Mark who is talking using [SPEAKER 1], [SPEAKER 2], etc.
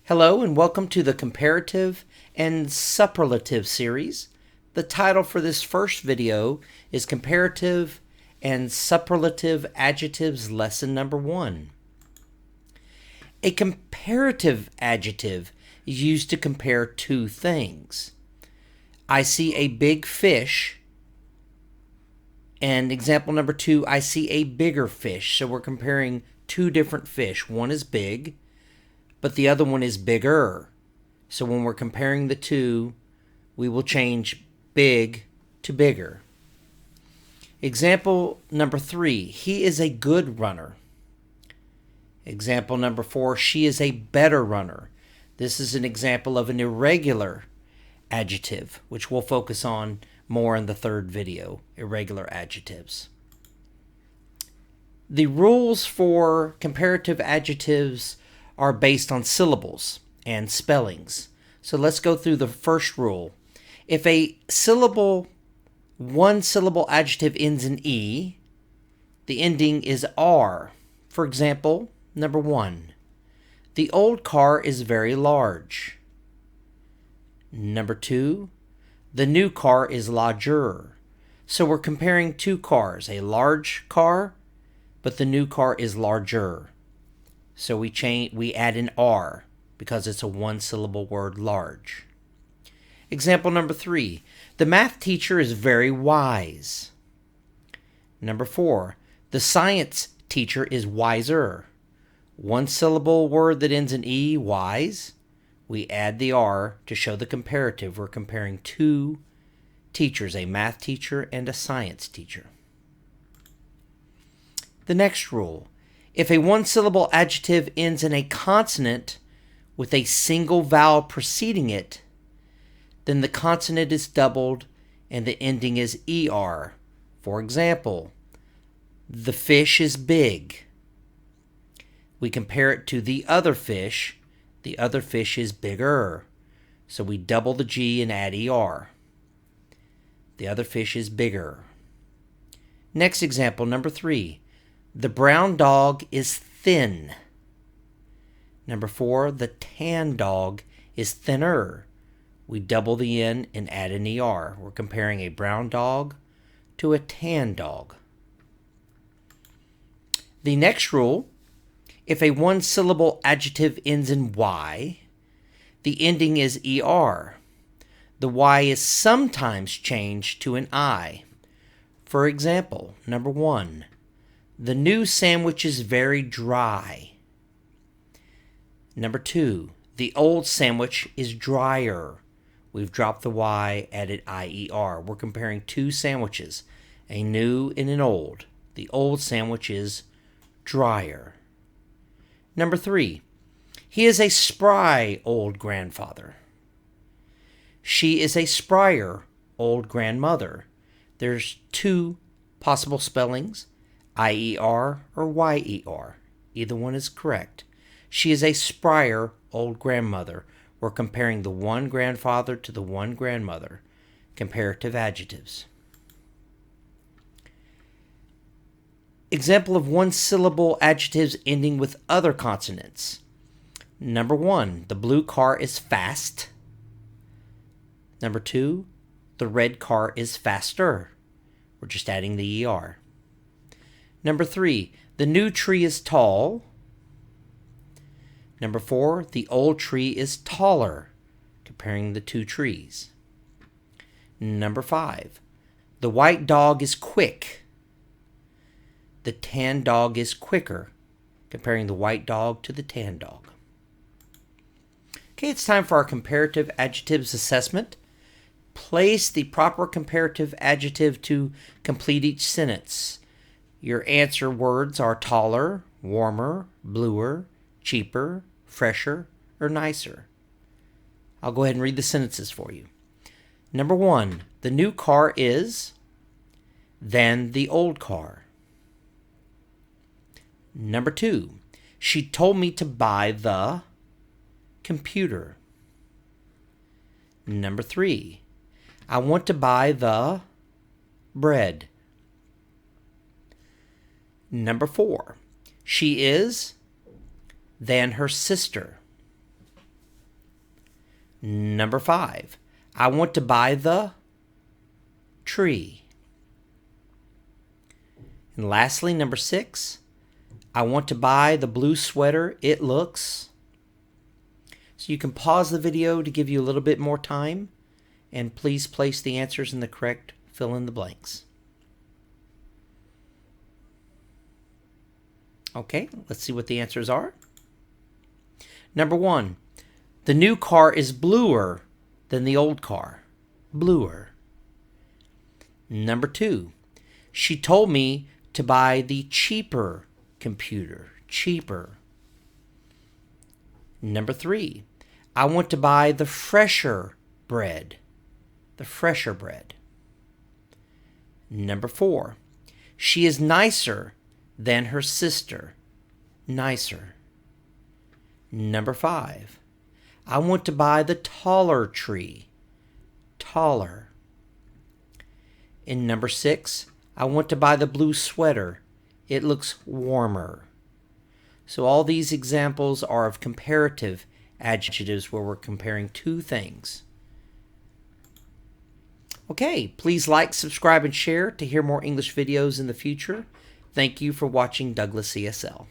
[SPEAKER 1] Hello and welcome to the Comparative and Superlative series. The title for this first video is Comparative and Superlative Adjectives Lesson Number 1. A comparative adjective is used to compare two things. I see a big fish, and example number 2, I see a bigger fish. So we're comparing two different fish. One is big, but the other one is bigger. So when we're comparing the two, we will change big to bigger. Example number 3, he is a good runner. Example number 4, she is a better runner. This is an example of an irregular adjective, which we'll focus on more in the third video, irregular adjectives. The rules for comparative adjectives are based on syllables and spellings. So let's go through the first rule. If a one syllable adjective ends in E, the ending is R. For example, number 1, the old car is very large. Number 2, the new car is larger. So we're comparing two cars, a large car, but the new car is larger. So we add an R because it's a one-syllable word, large. Example number 3, the math teacher is very wise. Number 4, the science teacher is wiser. One-syllable word that ends in E, wise. We add the R to show the comparative. We're comparing two teachers, a math teacher and a science teacher. The next rule. If a one-syllable adjective ends in a consonant with a single vowel preceding it, then the consonant is doubled and the ending is ER. For example, the fish is big. We compare it to the other fish. The other fish is bigger. So we double the G and add ER. The other fish is bigger. Next example, number 3. The brown dog is thin. Number 4, the tan dog is thinner. We double the N and add an ER. We're comparing a brown dog to a tan dog. The next rule, if a one-syllable adjective ends in Y, the ending is ER. The Y is sometimes changed to an I. For example, number 1, the new sandwich is very dry. Number 2, the old sandwich is drier. We've dropped the Y, added IER. We're comparing two sandwiches, a new and an old. The old sandwich is drier. Number 3, he is a spry old grandfather. She is a sprier old grandmother. There's two possible spellings, IER or YER. Either one is correct. She is a sprier old grandmother. We're comparing the one grandfather to the one grandmother. Comparative adjectives. Example of one-syllable adjectives ending with other consonants. Number 1, the blue car is fast. Number 2, the red car is faster. We're just adding the ER. Number 3, the new tree is tall. Number 4, the old tree is taller, comparing the two trees. Number 5, the white dog is quick. The tan dog is quicker, comparing the white dog to the tan dog. Okay, it's time for our comparative adjectives assessment. Place the proper comparative adjective to complete each sentence. Your answer words are taller, warmer, bluer, cheaper, fresher, or nicer. I'll go ahead and read the sentences for you. Number 1, the new car is than the old car. Number 2, she told me to buy the computer. Number 3, I want to buy the bread. Number 4, she is than her sister. Number 5, I want to buy the tree. And lastly, number 6, I want to buy the blue sweater. It looks. So you can pause the video to give you a little bit more time, and please place the answers in the correct fill in the blanks. Okay, let's see what the answers are. Number 1, the new car is bluer than the old car. Bluer. Number 2, she told me to buy the cheaper computer. Cheaper. Number 3, I want to buy the fresher bread. The fresher bread. Number 4, she is nicer than her sister. Nicer. Number 5, I want to buy the taller tree. Taller. And number 6, I want to buy the blue sweater. It looks warmer. So all these examples are of comparative adjectives where we're comparing two things. Okay, please like, subscribe, and share to hear more English videos in the future. Thank you for watching DouglasESL.